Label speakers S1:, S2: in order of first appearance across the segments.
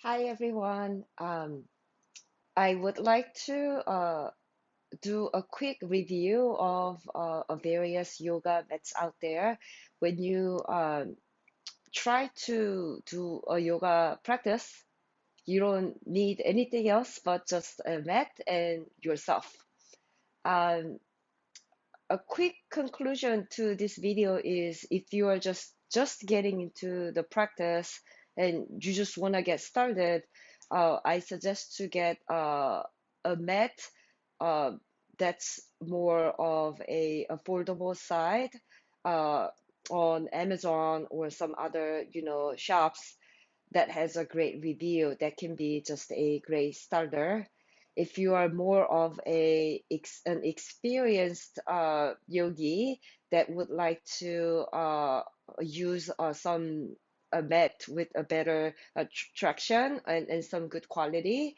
S1: Hi everyone. I would like to do a quick review of various yoga that's out there. When you try to do a yoga practice, you don't need anything else but just a mat and yourself. Um, a quick conclusion to this video is if you are just getting into the practice and you just want to get started, I suggest to get a mat uh, that's more of a affordable side uh, on Amazon or some other, shops that has a great review. That can be just a great starter. If you are more of an experienced yogi that would like to use some a mat with a better traction and some good quality,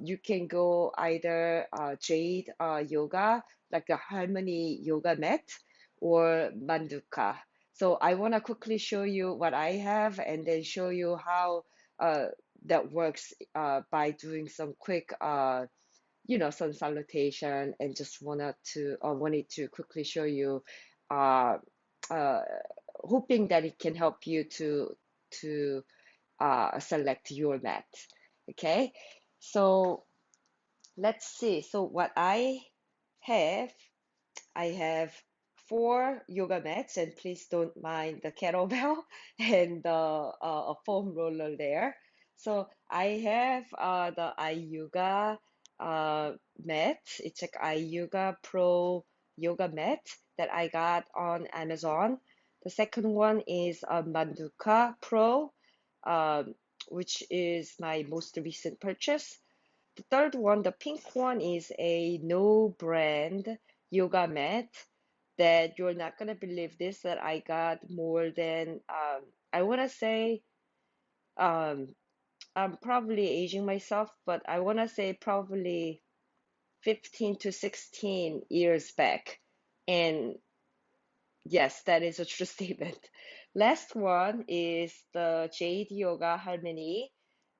S1: you can go either Jade Yoga, like the Harmony yoga mat, or Manduka. So I want to quickly show you what I have and then show you how uh, that works by doing some quick, sun salutation, and just wanted to quickly show you, uh, uh, hoping that it can help you to select your mat. Okay, so let's see. So what have, I have four yoga mats, and please don't mind the kettlebell and a foam roller there. So I have the Iuga mat. It's like Iuga Pro yoga mat that I got on Amazon. The second one is a Manduka Pro, um, which is my most recent purchase. The third one, the pink one, is a no brand yoga mat that you're not gonna believe this, that I got more than I wanna say, um I'm probably aging myself, but I wanna say probably 15 to 16 years back. And yes, that is a true statement. Last one is the Jade Yoga Harmony.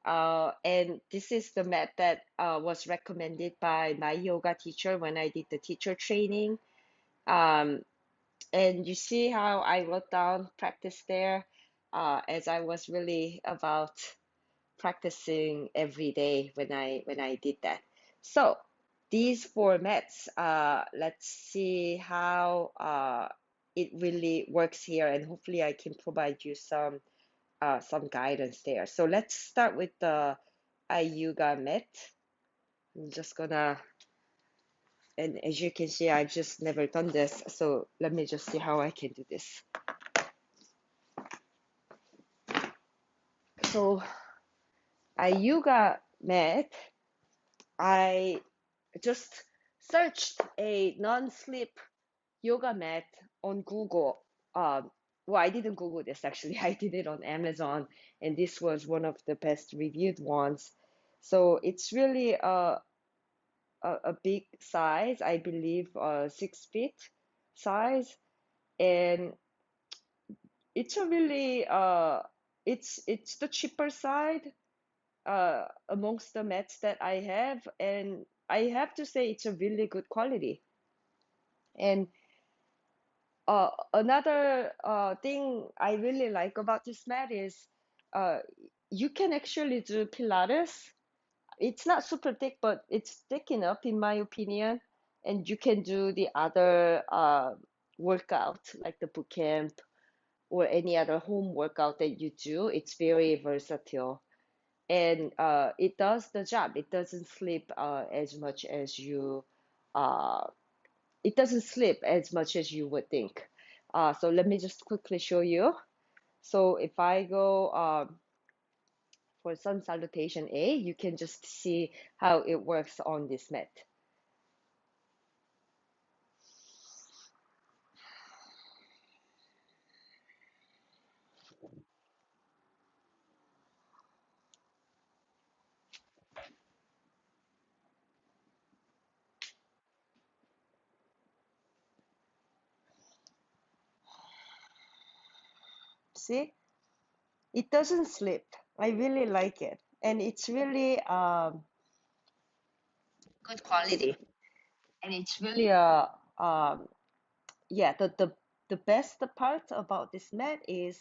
S1: And this is the mat that was recommended by my yoga teacher when I did the teacher training. Um, and you see how I wrote down practice there, as I was really about practicing every day when I did that. So these formats, let's see how it really works here, and hopefully I can provide you some guidance there. So let's start with the Iuga mat. I'm just gonna, and as you can see, I've just never done this, so let me just see how I can do this. So Iuga mat, I just searched a non-slip yoga mat on Google. Well, I didn't Google this actually. I did it on Amazon, and this was one of the best reviewed ones. So it's really a big size, I believe, 6 feet size, and it's a really it's the cheaper side amongst the mats that I have, and I have to say it's a really good quality. And another thing I really like about this mat is uh, you can actually do Pilates. It's not super thick, but it's thick enough in my opinion. And you can do the other workout, like the boot camp or any other home workout that you do. It's very versatile. And it does the job. It doesn't slip as much as uh, it doesn't slip as much as you would think. So let me just quickly show you. So if I go for sun salutation A, you can just see how it works on this mat. See, it doesn't slip. I really like it. and it's really good quality, and it's really yeah, the best part about this mat is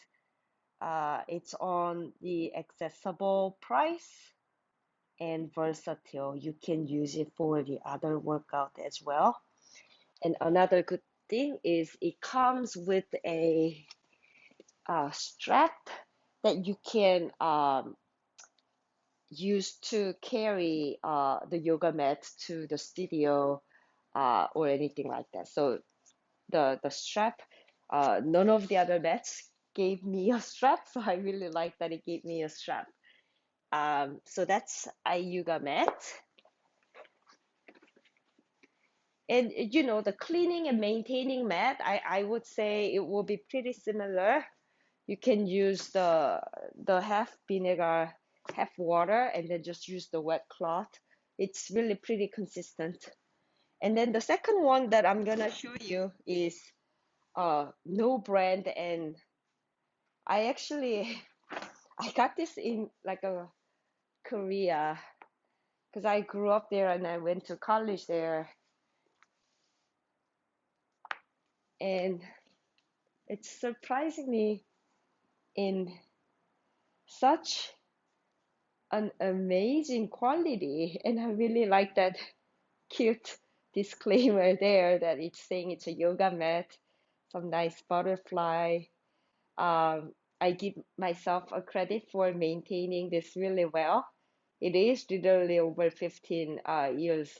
S1: it's on the accessible price and versatile. You can use it for the other workout as well. And another good thing is it comes with a strap that you can use to carry the yoga mat to the studio or anything like that. So the strap, none of the other mats gave me a strap, so I really like that it gave me a strap. So that's Iuga mat. And you know, the cleaning and maintaining mat, I would say it will be pretty similar. You can use the half vinegar, half water, and then just use the wet cloth. It's really pretty consistent. And then the second one that I'm gonna show you is no brand, and I actually I got this in like a Korea because I grew up there and I went to college there, and it's surprisingly in such an amazing quality, and I really like that cute disclaimer there that it's saying it's a yoga mat, some nice butterfly. I give myself a credit for maintaining this really well. It is literally over 15 years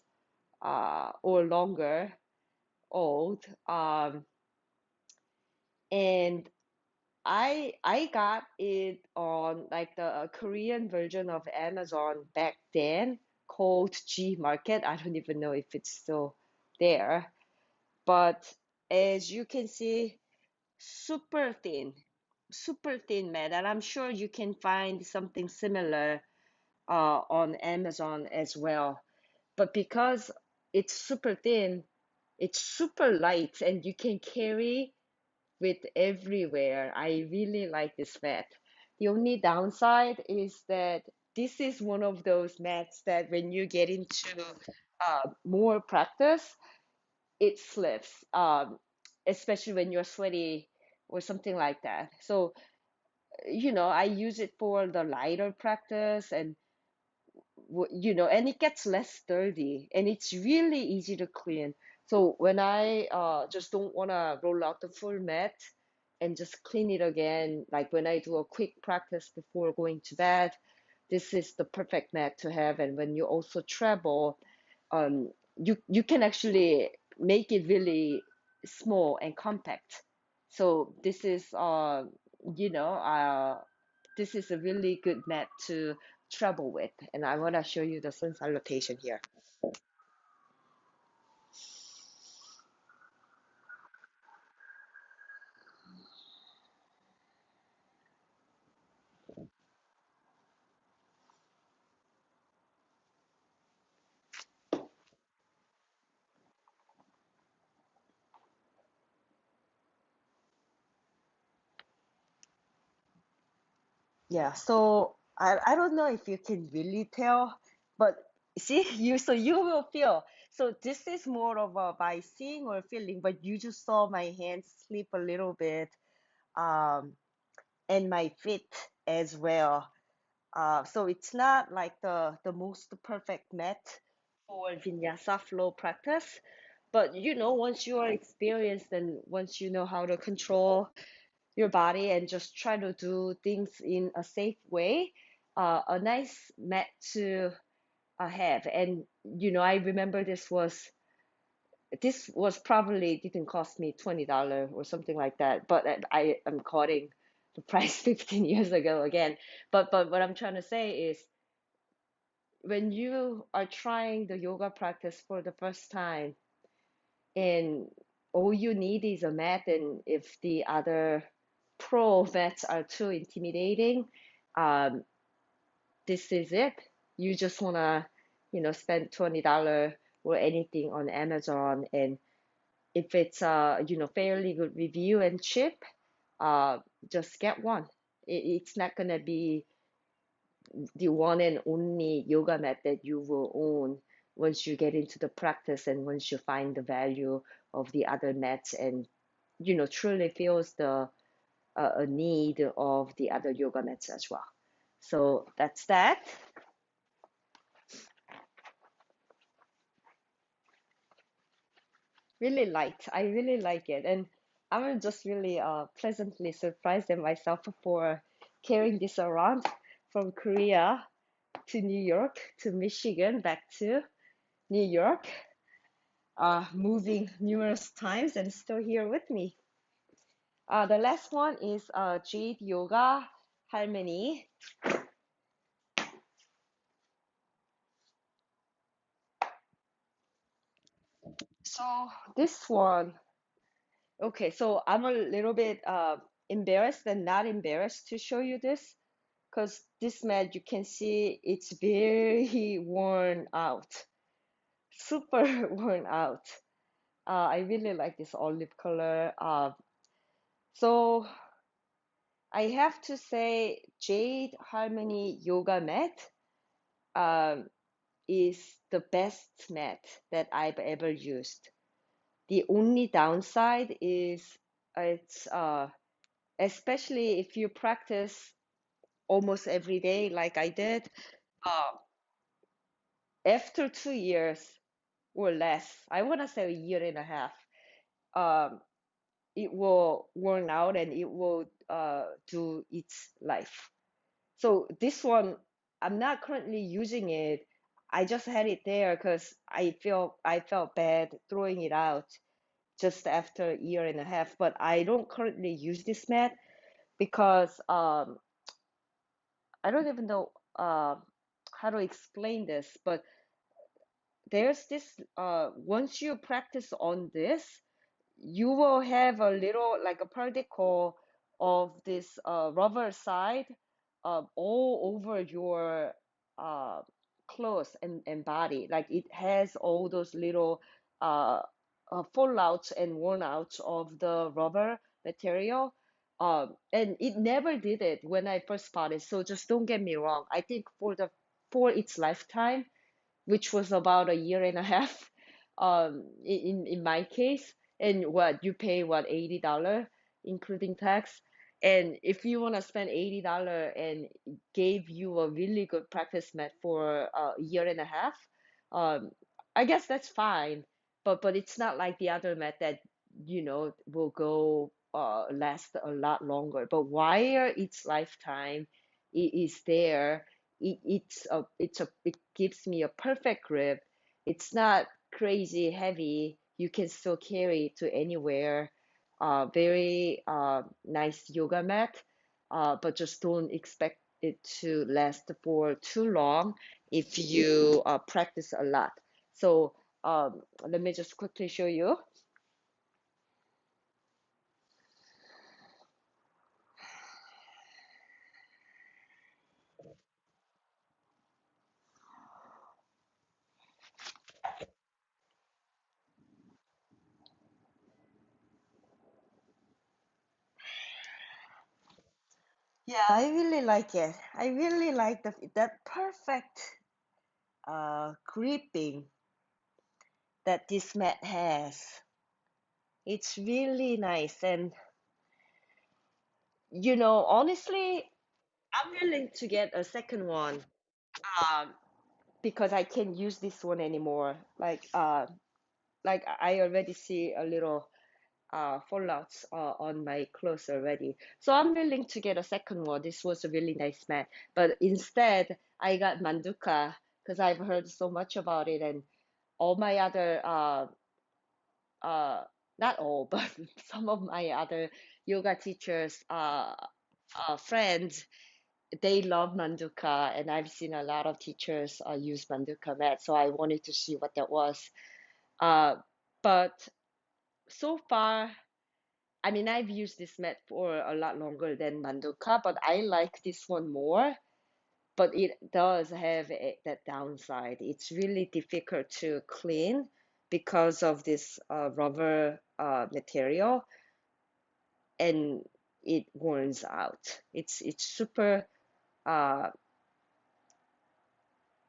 S1: or longer old. And I got it on like the Korean version of Amazon back then called G Market. I don't even know if it's still there. But as you can see, super thin, super thin mat, and I'm sure you can find something similar on Amazon as well. But because it's super thin, it's super light, and you can carry with everywhere. I really like this mat. The only downside is that this is one of those mats that when you get into more practice, it slips, especially when you're sweaty or something like that. So, you know, I use it for the lighter practice and you know, and it gets less dirty and it's really easy to clean. So when I just don't want to roll out the full mat and just clean it again, like when I do a quick practice before going to bed, this is the perfect mat to have. And when you also travel, you can actually make it really small and compact. So this is you know this is a really good mat to travel with, and I want to show you the sun salutation here. Yeah, so I don't know if you can really tell, but see, you will feel. So this is more of a by seeing or feeling, but you just saw my hands slip a little bit, um, and my feet as well. So it's not like the most perfect mat for vinyasa flow practice, but you know, once you are experienced and once you know how to control your body and just try to do things in a safe way, a nice mat to have. And you know, I remember this was probably didn't cost me $20 or something like that, but I am quoting the price 15 years ago again. But what I'm trying to say is when you are trying the yoga practice for the first time and all you need is a mat, and if the other pro mats are too intimidating, um, this is it. You just wanna, you know, spend $20 or anything on Amazon, and if it's you know, fairly good review and cheap, uh, just get one. It's not gonna be the one and only yoga mat that you will own once you get into the practice and once you find the value of the other mats and truly feels the a need of the other yoga mats as well. So that's that. Really liked. I really like it, and I'm just really pleasantly surprised at myself for carrying this around from Korea to New York to Michigan back to New York, moving numerous times and still here with me. The last one is Jade Yoga Harmony. So this one, okay, so I'm a little bit embarrassed and not embarrassed to show you this because this mat you can see it's very worn out, super worn out. I really like this olive color. So I have to say Jade Harmony Yoga Mat um, is the best mat that I've ever used. The only downside is it's especially if you practice almost every day like I did, uh, after 2 years or less, I want to say a year and a half, um, it will worn out and it will do its life. So this one, I'm not currently using it. I just had it there because I felt bad throwing it out just after a year and a half. But I don't currently use this mat because I don't even know how to explain this. But there's this once you practice on this, you will have a little like a particle of this rubber side all over your uh, clothes and body. Like it has all those little uh, fallouts and worn outs of the rubber material. And it never did it when I first bought it. So just don't get me wrong. I think for its lifetime, which was about a year and a half, in my case. And what you pay, what, $80, including tax. And if you want to spend $80 and gave you a really good practice mat for a year and a half, um, I guess that's fine. But it's not like the other mat that will go last a lot longer. But while its lifetime is there, it gives me a perfect grip. It's not crazy heavy. You can still carry it to anywhere. Very nice yoga mat, but just don't expect it to last for too long if you practice a lot. So let me just quickly show you. Yeah, I really like it. I really like that perfect gripping that this mat has. It's really nice. And, honestly, I'm willing to get a second one um, because I can't use this one anymore. Like I already see a little fallouts on my clothes already. So I'm willing to get a second one. This was a really nice mat. But instead, I got Manduka because I've heard so much about it and all my other uh, not all, but some of my other yoga teachers, friends, they love Manduka, and I've seen a lot of teachers use Manduka mat, so I wanted to see what that was. Uh, but so far, I mean, I've used this mat for a lot longer than Manduka, but I like this one more. But it does have that downside. It's really difficult to clean because of this rubber material, and it worns out. It's super uh,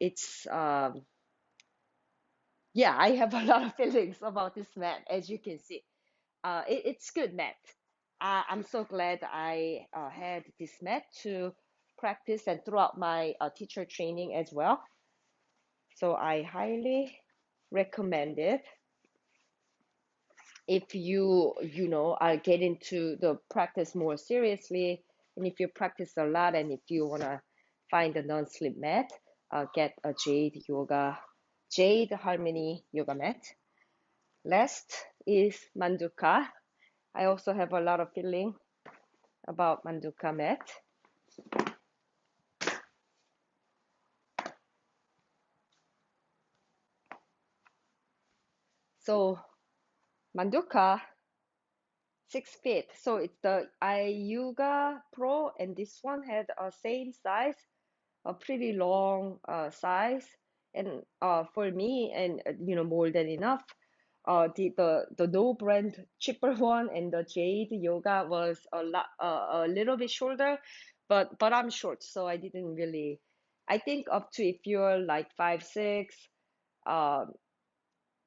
S1: it's yeah, I have a lot of feelings about this mat, as you can see. It's good mat. I'm so glad I had this mat to practice and throughout my teacher training as well. So I highly recommend it if you are getting to the practice more seriously, and if you practice a lot, and if you wanna find a non-slip mat, get a Jade Harmony yoga mat. Last is Manduka. I also have a lot of feeling about Manduka mat. So Manduka, 6 feet. So it's the Iuga Pro, and this one had a same size, a pretty long size, and for me, and more than enough. The no brand cheaper one and the Jade Yoga was a little bit shorter, but I'm short, so I didn't really. I think up to if you're like 5'6", uh,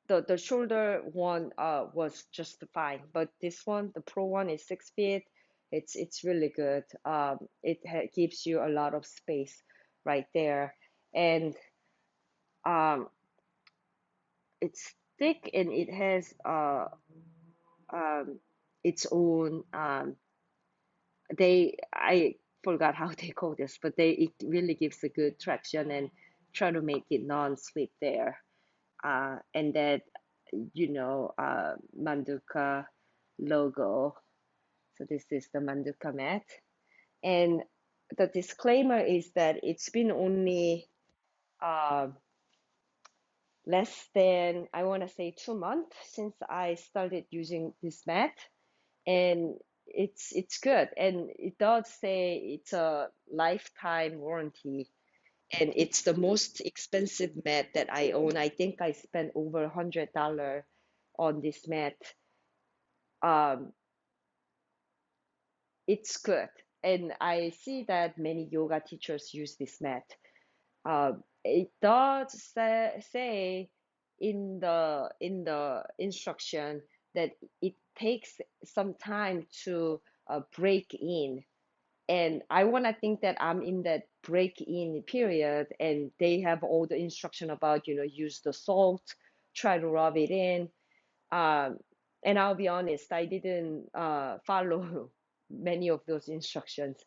S1: the shoulder one was just fine, but this one, the pro one, is 6 feet. It's really good. It gives you a lot of space right there, and um, it's thick, and it has um, its own I forgot how they call this, but it really gives a good traction and try to make it non-slip there. And that Manduka logo. So this is the Manduka mat. And the disclaimer is that it's been only uh, less than, I want to say, 2 months since I started using this mat, and it's good. And it does say it's a lifetime warranty, and it's the most expensive mat that I own. I think I spent over $100 on this mat. Um, it's good, and I see that many yoga teachers use this mat. It does say in the instruction that it takes some time to break in, and I want to think that I'm in that break in period, and they have all the instruction about use the salt, try to rub it in. um, and I'll be honest, I didn't follow many of those instructions,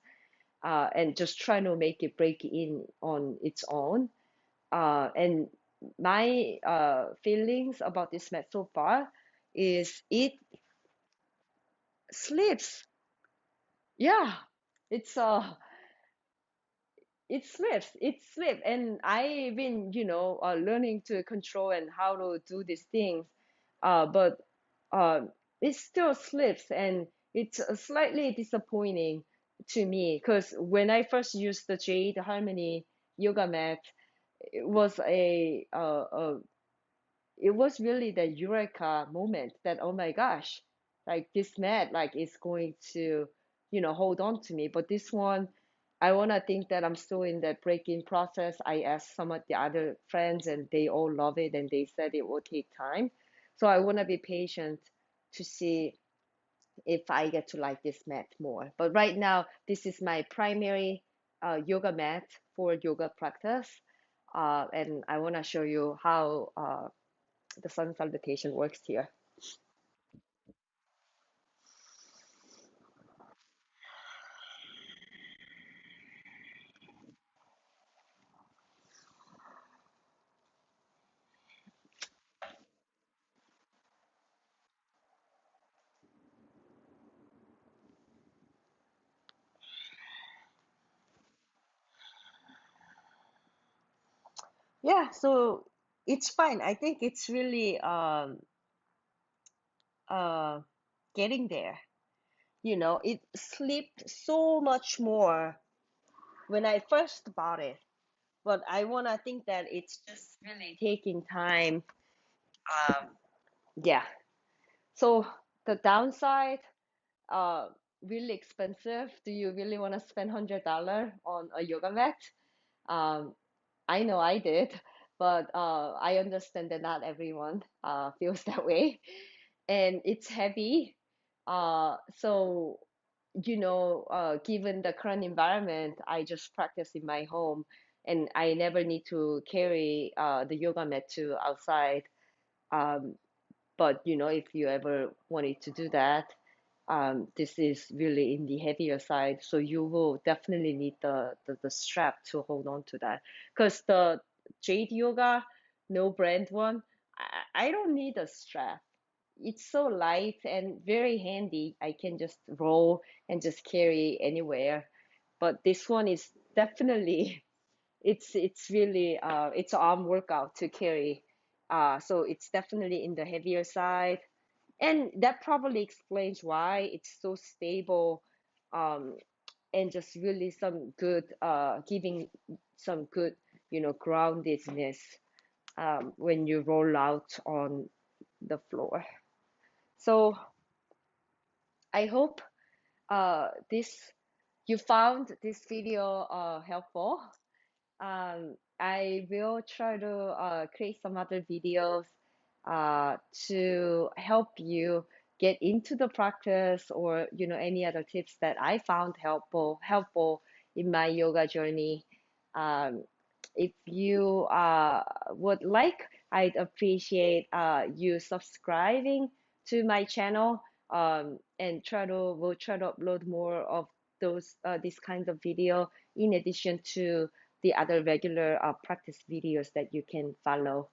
S1: and just trying to make it break in on its own. And my feelings about this mat so far is it slips. Yeah, it's it slips, and I've been learning to control and how to do these things, but uh, it still slips, and it's slightly disappointing to me because when I first used the Jade Harmony yoga mat, it was it was really the eureka moment that, oh my gosh, like this mat like is going to hold on to me. But this one, I want to think that I'm still in that break-in process. I asked some of the other friends, and they all love it, and they said it will take time. So I want to be patient to see if I get to like this mat more. But right now, this is my primary yoga mat for yoga practice. And I want to show you how the sun salutation works here. Yeah, so it's fine. I think it's really uh getting there. It slipped so much more when I first bought it, but I wanna think that it's just really taking time. Um, yeah. So the downside, uh, really expensive. Do you really want to spend $100 on a yoga mat? Um, I know I did, but I understand that not everyone feels that way. And it's heavy. So, given the current environment, I just practice in my home and I never need to carry the yoga mat to outside. Um, but if you ever wanted to do that, this is really in the heavier side, so you will definitely need the strap to hold on to that. Because the Jade Yoga, no brand one, I don't need a strap. It's so light and very handy. I can just roll and just carry anywhere. But this one is definitely it's really it's arm workout to carry. So it's definitely in the heavier side. And that probably explains why it's so stable, um, and just really some good, giving some good, groundedness when you roll out on the floor. So I hope this you found this video helpful. I will try to create some other videos to help you get into the practice, or any other tips that I found helpful in my yoga journey. Um, if you would like, I'd appreciate you subscribing to my channel, and we'll try to upload more of these kinds of video in addition to the other regular practice videos that you can follow.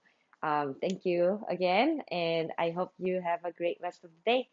S1: Thank you again, and I hope you have a great rest of the day.